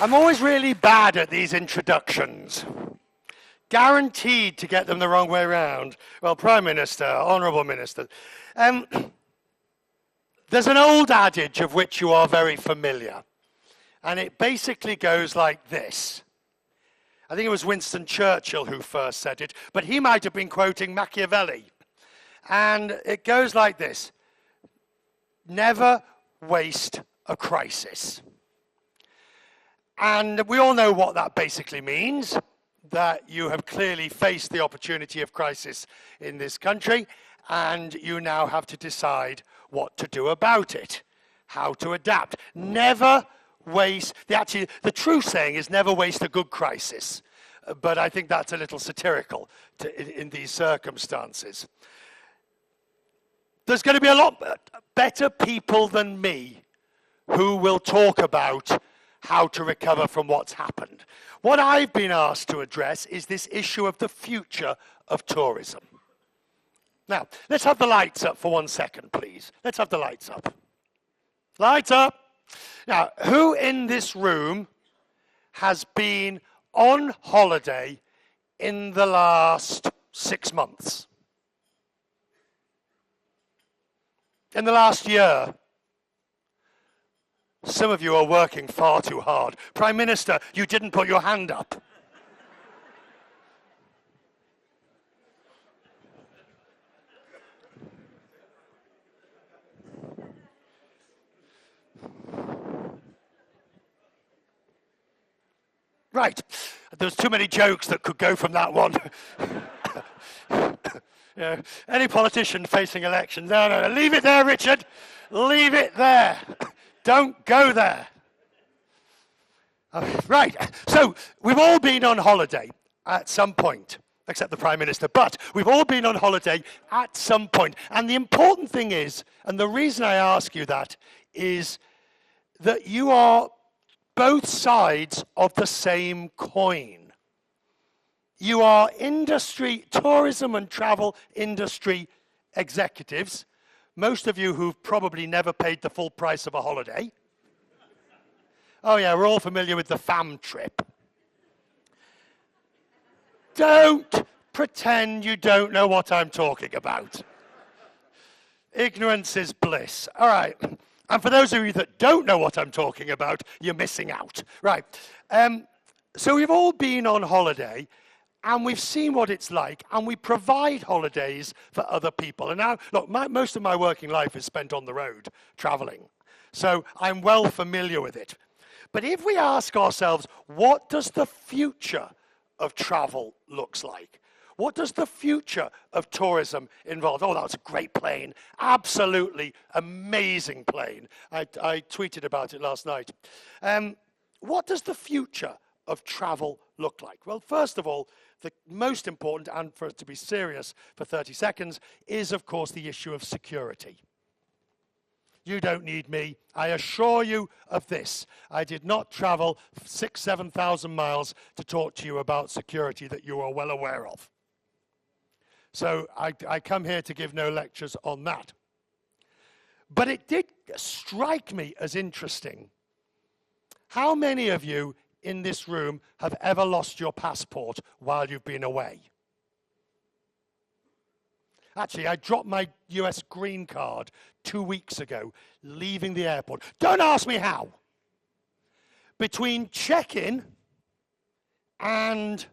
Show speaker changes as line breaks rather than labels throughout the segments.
I'm always really bad at these introductions. Guaranteed to get them the wrong way round. Well, Prime Minister, Honourable Minister. There's an old adage of which you are very familiar. And it basically goes like this. I think it was Winston Churchill who first said it, but he might have been quoting Machiavelli. And it goes like this. Never waste a crisis. And we all know what that basically means, that you have clearly faced the opportunity of crisis in this country, and you now have to decide what to do about it, how to adapt. Never waste, the true saying is never waste a good crisis, but I think that's a little satirical in these circumstances. There's going to be a lot better people than me who will talk about how to recover from what's happened. What I've been asked to address is this issue of the future of tourism. Now, let's have the lights up for 1 second, please. Let's have the lights up. Lights up. Now, who in this room has been on holiday in the last 6 months? In the last year? Some of you are working far too hard. Prime Minister, you didn't put your hand up. Right. There's too many jokes that could go from that one. Yeah. Any politician facing elections, no, leave it there, Richard. Leave it there. Don't go there. Right, so we've all been on holiday at some point, except the Prime Minister, but we've all been on holiday at some point. And the important thing is, and the reason I ask you that, is that you are both sides of the same coin. You are industry, tourism and travel industry executives, most of you who've probably never paid the full price of a holiday. Oh yeah, we're all familiar with the fam trip. Don't pretend you don't know what I'm talking about. Ignorance is bliss. All right. And for those of you that don't know what I'm talking about, you're missing out. Right. So we've all been on holiday, and we've seen what it's like, and we provide holidays for other people. And now, look, most of my working life is spent on the road, traveling. So I'm well familiar with it. But if we ask ourselves, what does the future of travel looks like? What does the future of tourism involve? Oh, that was a great plane. Absolutely amazing plane. I tweeted about it last night. What does the future of travel look like? Well, first of all, the most important, and for us to be serious for 30 seconds, is, of course, the issue of security. You don't need me. I assure you of this. I did not travel 7,000 miles to talk to you about security that you are well aware of. So I come here to give no lectures on that. But it did strike me as interesting. How many of you in this room have ever lost your passport while you've been away? Actually, I dropped my US green card 2 weeks ago, leaving the airport. Don't ask me how. Between check-in and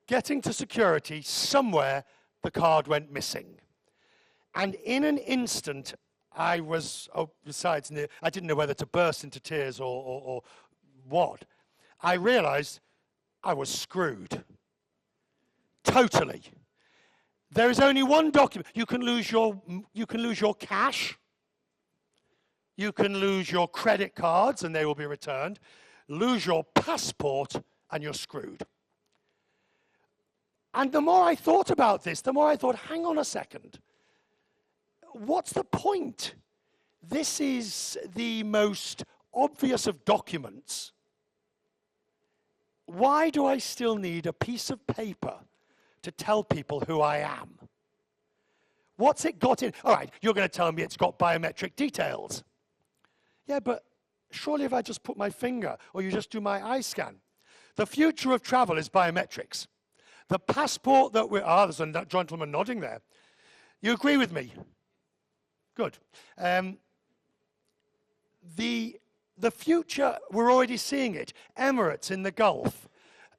getting to security, somewhere the card went missing. And in an instant, I was, I didn't know whether to burst into tears or what. I realized I was screwed. Totally. There is only one document. You can lose your cash. You can lose your credit cards and they will be returned. Lose your passport and you're screwed. And the more I thought about this, the more I thought, hang on a second. What's the point? This is the most obvious of documents. Why do I still need a piece of paper to tell people who I am? What's it got in? All right, you're going to tell me it's got biometric details. Yeah, but surely if I just put my finger or you just do my eye scan. The future of travel is biometrics. The passport that there's a gentleman nodding there. You agree with me? Good. The future, we're already seeing it. Emirates in the Gulf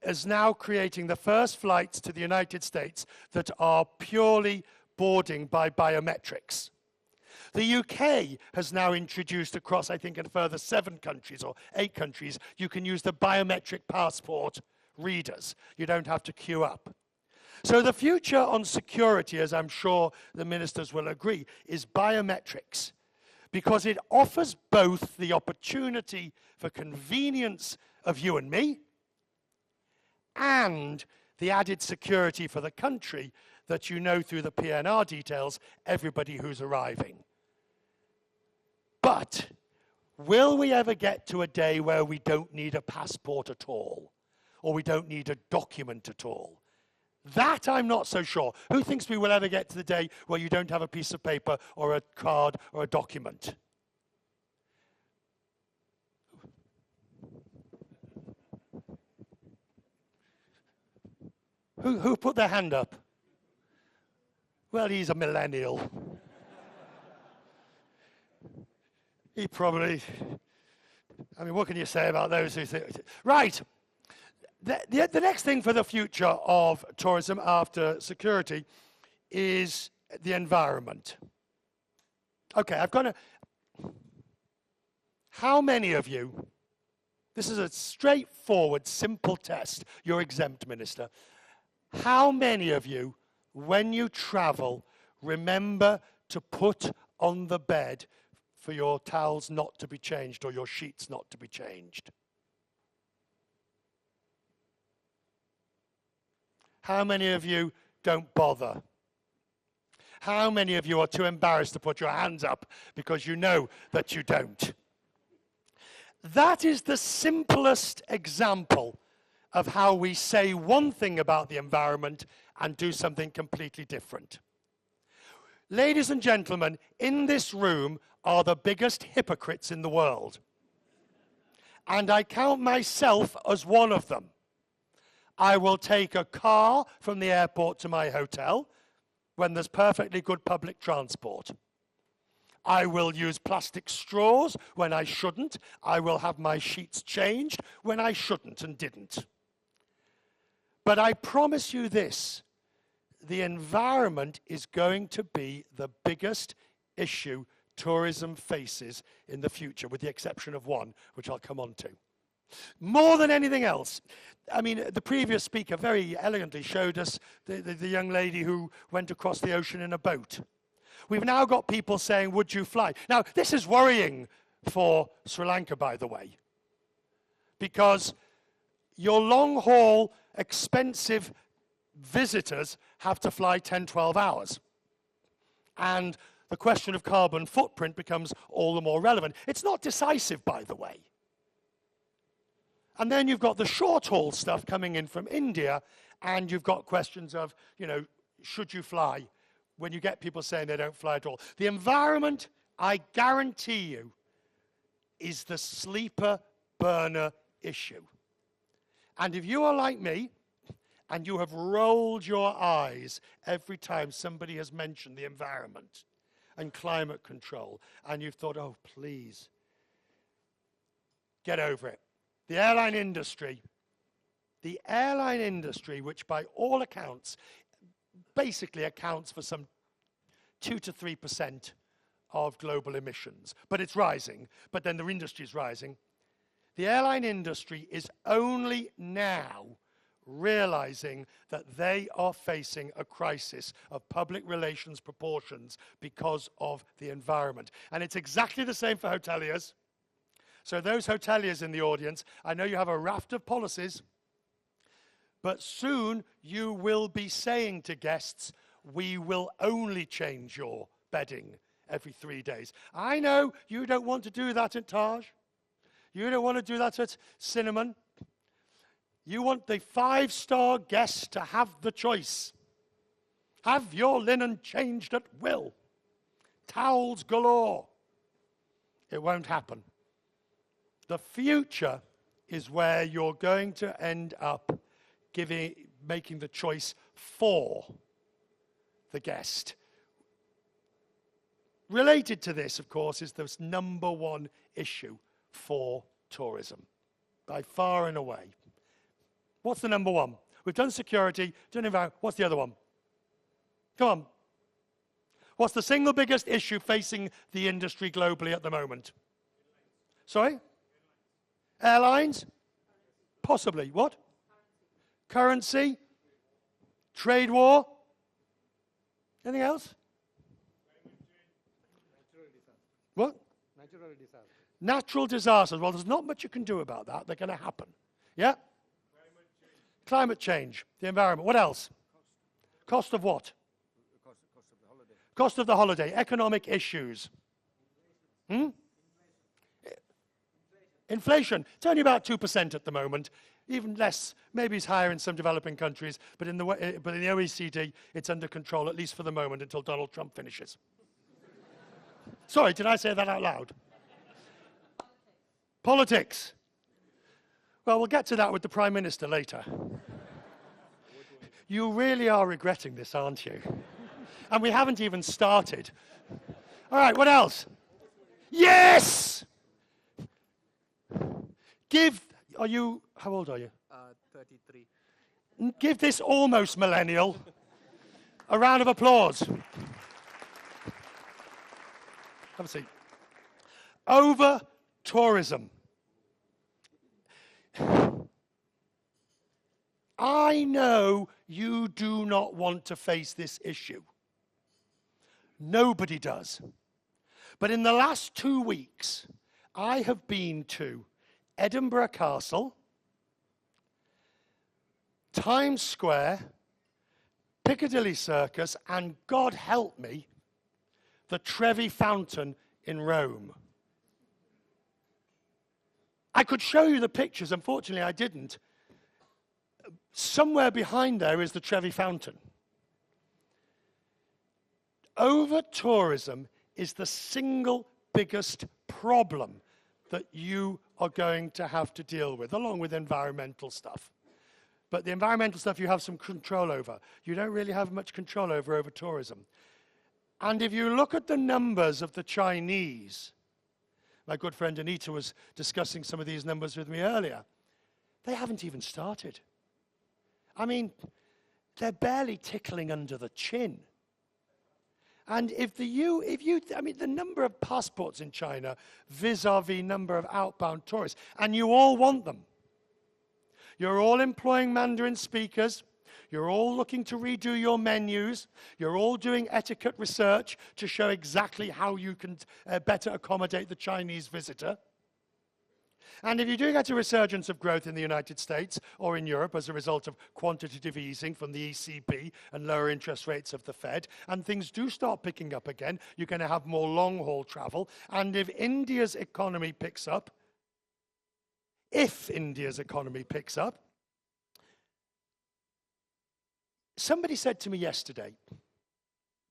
is now creating the first flights to the United States that are purely boarding by biometrics. The UK has now introduced across, I think, in a further 7 countries or 8 countries, you can use the biometric passport readers. You don't have to queue up. So the future on security, as I'm sure the ministers will agree, is biometrics, because it offers both the opportunity for convenience of you and me and the added security for the country that you know through the PNR details everybody who's arriving. But will we ever get to a day where we don't need a passport at all, or we don't need a document at all? That I'm not so sure. Who thinks we will ever get to the day where you don't have a piece of paper or a card or a document? Who put their hand up? Well, he's a millennial. He probably, I mean, what can you say about those who think? Right. The next thing for the future of tourism after security is the environment. Okay, how many of you, this is a straightforward, simple test, you're exempt, Minister. How many of you, when you travel, remember to put on the bed for your towels not to be changed or your sheets not to be changed? How many of you don't bother? How many of you are too embarrassed to put your hands up because you know that you don't? That is the simplest example of how we say one thing about the environment and do something completely different. Ladies and gentlemen, in this room are the biggest hypocrites in the world. And I count myself as one of them. I will take a car from the airport to my hotel when there's perfectly good public transport. I will use plastic straws when I shouldn't. I will have my sheets changed when I shouldn't and didn't. But I promise you this, the environment is going to be the biggest issue tourism faces in the future, with the exception of one, which I'll come on to. More than anything else, I mean, the previous speaker very elegantly showed us the young lady who went across the ocean in a boat. We've now got people saying, would you fly? Now, this is worrying for Sri Lanka, by the way, because your long-haul, expensive visitors have to fly 10, 12 hours. And the question of carbon footprint becomes all the more relevant. It's not decisive, by the way. And then you've got the short-haul stuff coming in from India, and you've got questions of, you know, should you fly? When you get people saying they don't fly at all. The environment, I guarantee you, is the sleeper burner issue. And if you are like me, and you have rolled your eyes every time somebody has mentioned the environment and climate control, and you've thought, oh, please, get over it. The airline industry, which by all accounts, basically accounts for some 2 to 3% of global emissions. But it's rising, but then the industry is rising. The airline industry is only now realizing that they are facing a crisis of public relations proportions because of the environment. And it's exactly the same for hoteliers. So those hoteliers in the audience, I know you have a raft of policies, but soon you will be saying to guests, we will only change your bedding every 3 days. I know you don't want to do that at Taj. You don't want to do that at Cinnamon. You want the 5-star guest to have the choice. Have your linen changed at will. Towels galore. It won't happen. The future is where you're going to end up making the choice for the guest. Related to this, of course, is this number one issue for tourism, by far and away. What's the number one? We've done security, done environment. What's the other one? Come on. What's the single biggest issue facing the industry globally at the moment? Sorry? Airlines? Possibly. What? Currency? Trade war? Anything else? What? Natural disasters. Well, there's not much you can do about that. They're going to happen. Yeah? Climate change. The environment. What else? Cost of what? Cost of the holiday. Economic issues. Inflation. It's only about 2% at the moment. Even less. Maybe it's higher in some developing countries. But in the OECD, it's under control, at least for the moment, until Donald Trump finishes. Sorry, did I say that out loud? Politics. Well, we'll get to that with the Prime Minister later. You really are regretting this, aren't you? And we haven't even started. All right, what else? Yes! How old are you?
33.
Give this almost millennial a round of applause. Have a seat. Over tourism. I know you do not want to face this issue. Nobody does. But in the last 2 weeks, I have been to Edinburgh Castle, Times Square, Piccadilly Circus, and God help me, the Trevi Fountain in Rome. I could show you the pictures. Unfortunately, I didn't. Somewhere behind there is the Trevi Fountain. Over-tourism is the single biggest problem that you are going to have to deal with, along with environmental stuff. But the environmental stuff you have some control over. You don't really have much control over tourism. And if you look at the numbers of the Chinese, my good friend Anita was discussing some of these numbers with me earlier, they haven't even started. I mean, they're barely tickling under the chin. And the number of passports in China vis-a-vis number of outbound tourists, and you all want them. You're all employing Mandarin speakers. You're all looking to redo your menus. You're all doing etiquette research to show exactly how you can better accommodate the Chinese visitor. And if you do get a resurgence of growth in the United States or in Europe as a result of quantitative easing from the ECB and lower interest rates of the Fed, and things do start picking up again, you're going to have more long-haul travel. And if India's economy picks up, somebody said to me yesterday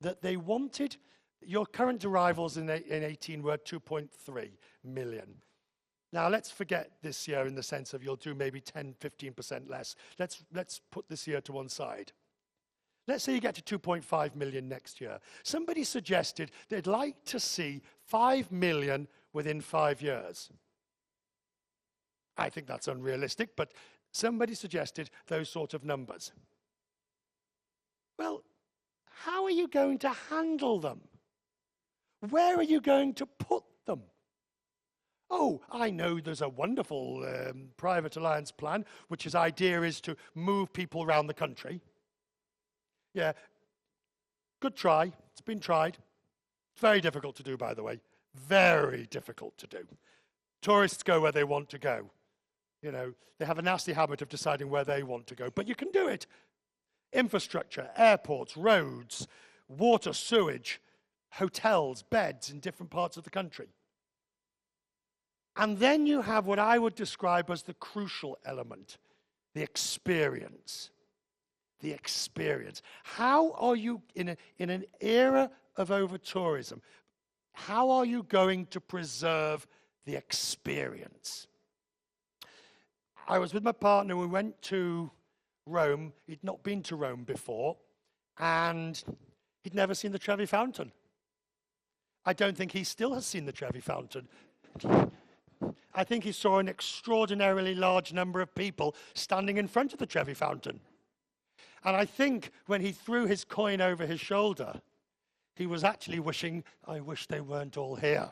that they wanted, your current arrivals in 18 were 2.3 million. Now, let's forget this year in the sense of you'll do maybe 10, 15% less. Let's put this year to one side. Let's say you get to 2.5 million next year. Somebody suggested they'd like to see 5 million within 5 years. I think that's unrealistic, but somebody suggested those sort of numbers. Well, how are you going to handle them? Where are you going to put them? Oh, I know there's a wonderful private alliance plan, which his idea is to move people around the country. Yeah, good try. It's been tried. It's very difficult to do, by the way. Very difficult to do. Tourists go where they want to go. You know, they have a nasty habit of deciding where they want to go, but you can do it. Infrastructure, airports, roads, water, sewage, hotels, beds in different parts of the country. And then you have what I would describe as the crucial element, the experience. The experience. How are you, in an era of over-tourism, how are you going to preserve the experience. I was with my partner, we went to Rome. He'd not been to Rome before, and he'd never seen the Trevi Fountain. I don't think he still has seen the Trevi Fountain. I think he saw an extraordinarily large number of people standing in front of the Trevi Fountain. And I think when he threw his coin over his shoulder, he was actually wishing, I wish they weren't all here.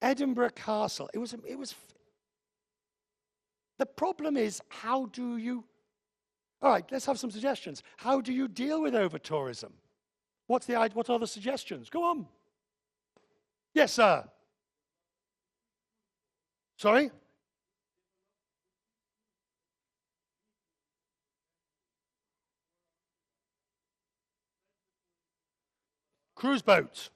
Edinburgh Castle, it was. The problem is, how do you, all right, let's have some suggestions. How do you deal with over-tourism? What are the suggestions? Go on. Yes, sir. Sorry? Cruise boats.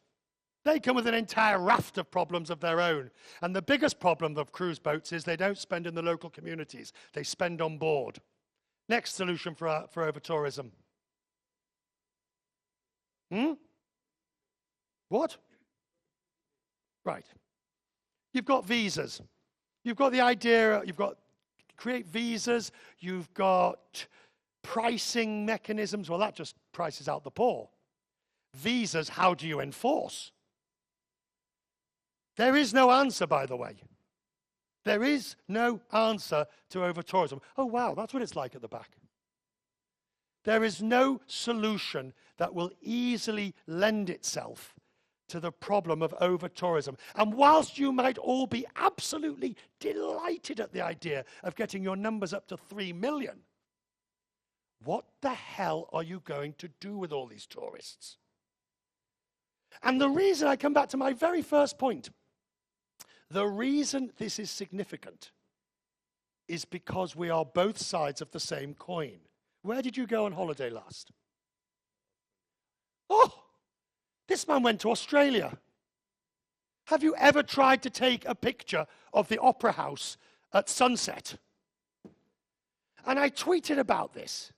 They come with an entire raft of problems of their own. And the biggest problem of cruise boats is they don't spend in the local communities. They spend on board. Next solution for over-tourism. What? Right. You've got visas. You've got the idea, create visas. You've got pricing mechanisms. Well, that just prices out the poor. Visas, how do you enforce? There is no answer, by the way. There is no answer to over-tourism. Oh, wow, that's what it's like at the back. There is no solution that will easily lend itself to the problem of over-tourism. And whilst you might all be absolutely delighted at the idea of getting your numbers up to 3 million, what the hell are you going to do with all these tourists? And the reason I come back to my very first point, the reason this is significant is because we are both sides of the same coin. Where did you go on holiday last? Oh, this man went to Australia. Have you ever tried to take a picture of the Opera House at sunset? And I tweeted about this.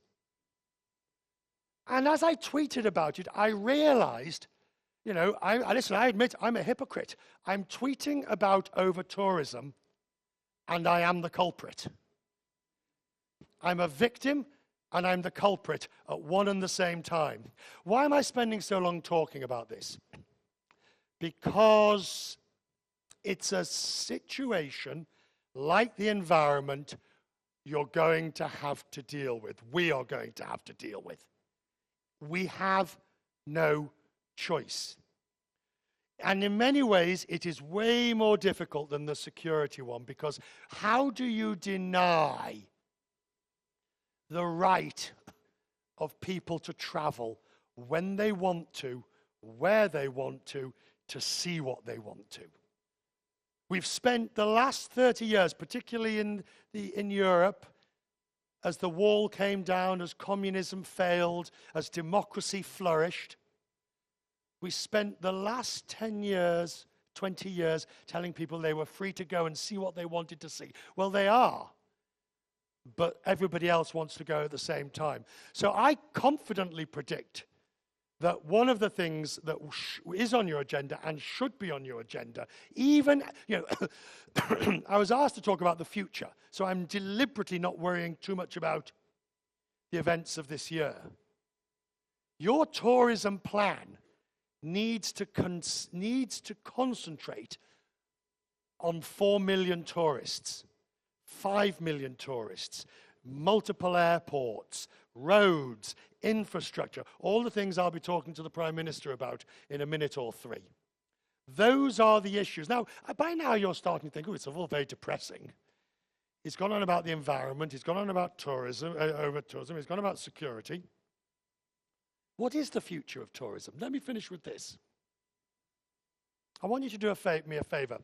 And as I tweeted about it, I realized, I admit I'm a hypocrite. I'm tweeting about over-tourism, and I am the culprit. I'm a victim, and I'm the culprit at one and the same time. Why am I spending so long talking about this? Because it's a situation like the environment you're going to have to deal with. We are going to have to deal with. We have no choice. And in many ways, it is way more difficult than the security one, because how do you deny the right of people to travel when they want to, where they want to see what they want to? We've spent the last 30 years, particularly in Europe, as the wall came down, as communism failed, as democracy flourished, we spent the last 10 years, 20 years, telling people they were free to go and see what they wanted to see. Well, they are, but everybody else wants to go at the same time. So I confidently predict that one of the things that is on your agenda and should be on your agenda, even, I was asked to talk about the future, so I'm deliberately not worrying too much about the events of this year. Your tourism plan needs to concentrate on 4 million tourists, 5 million tourists, multiple airports, roads, infrastructure, all the things I'll be talking to the Prime Minister about in a minute or three. Those are the issues. Now, by now you're starting to think, it's all very depressing. He's gone on about the environment, he's gone on about tourism, over-tourism, he's gone about security. What is the future of tourism? Let me finish with this. I want you to do me a favor.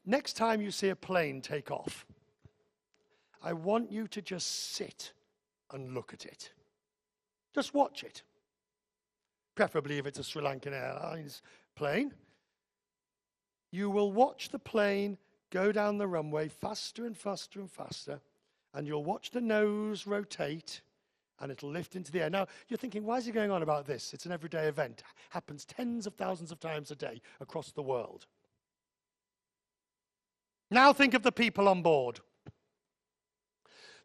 Next time you see a plane take off, I want you to just sit and look at it. Just watch it. Preferably if it's a Sri Lankan Airlines plane. You will watch the plane go down the runway faster and faster and faster, and you'll watch the nose rotate, and it'll lift into the air. Now, you're thinking, why is he going on about this? It's an everyday event. Happens tens of thousands of times a day across the world. Now think of the people on board.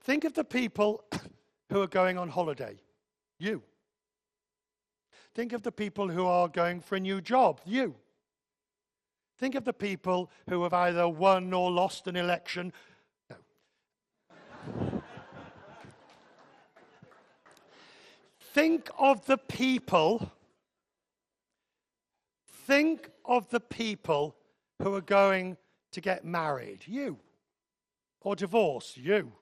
Think of the people who are going on holiday. You. Think of the people who are going for a new job. You. Think of the people who have either won or lost an election. No. Think of the people who are going to get married. You. Or divorce. You.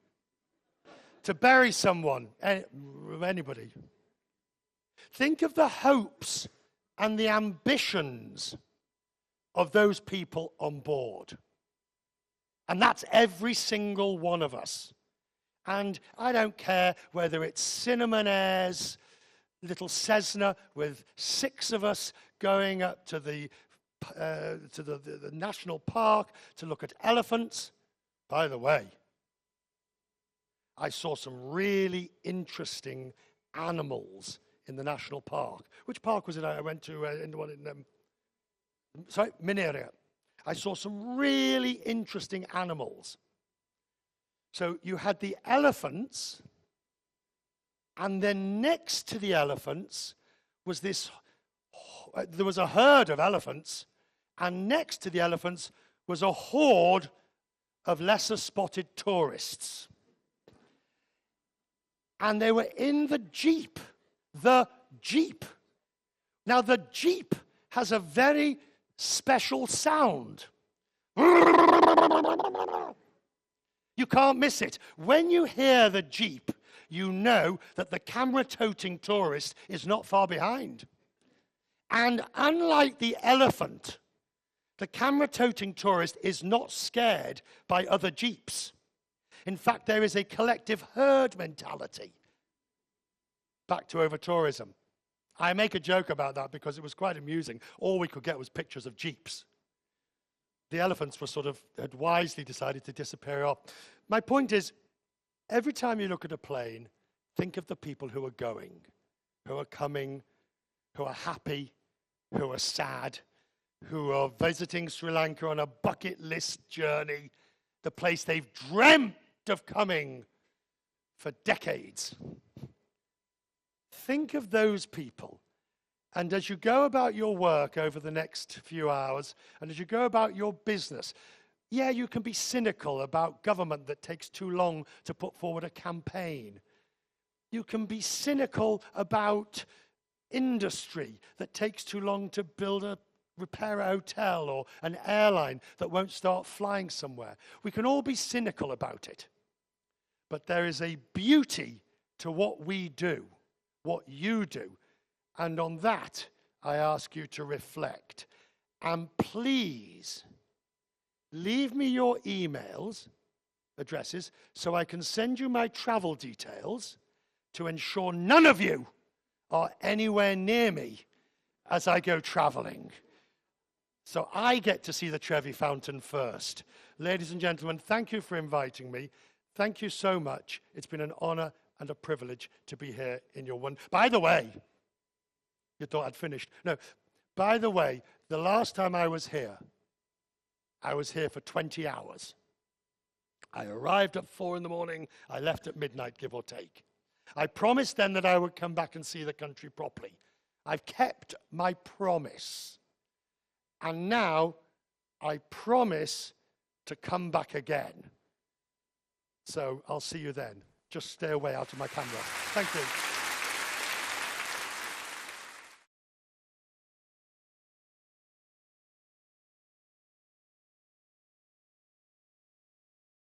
To bury someone. Anybody. Think of the hopes and the ambitions of those people on board. And that's every single one of us. And I don't care whether it's Cinnamon Airs, little Cessna with 6 of us going up to the national park to look at elephants. By the way, I saw some really interesting animals in the national park. Which park was it I went to? In the one in Mineria. I saw some really interesting animals. So you had the elephants, and then next to the elephants was there was a herd of elephants, and next to the elephants was a horde of lesser spotted tourists. And they were in the Jeep. The Jeep. Now, the Jeep has a very special sound. You can't miss it. When you hear the Jeep, you know that the camera-toting tourist is not far behind. And unlike the elephant, the camera-toting tourist is not scared by other Jeeps. In fact, there is a collective herd mentality. Back to over-tourism. I make a joke about that because it was quite amusing. All we could get was pictures of Jeeps. The elephants had wisely decided to disappear off. My point is, every time you look at a plane, think of the people who are going, who are coming, who are happy, who are sad, who are visiting Sri Lanka on a bucket list journey, the place they've dreamt of coming for decades. Think of those people. And as you go about your work over the next few hours, and as you go about your business, yeah, you can be cynical about government that takes too long to put forward a campaign. You can be cynical about industry that takes too long to repair a hotel or an airline that won't start flying somewhere. We can all be cynical about it. But there is a beauty to what we do, what you do. And on that, I ask you to reflect. And please, leave me your emails addresses so I can send you my travel details to ensure none of you are anywhere near me as I go traveling. So I get to see the Trevi Fountain first. Ladies and gentlemen, thank you for inviting me. Thank you so much. It's been an honor and a privilege to be here in your one. By the way, you thought I'd finished. No, by the way, the last time I was here for 20 hours. I arrived at 4 in the morning. I left at midnight, give or take. I promised then that I would come back and see the country properly. I've kept my promise. And now I promise to come back again. So I'll see you then. Just stay away out of my camera. Thank you.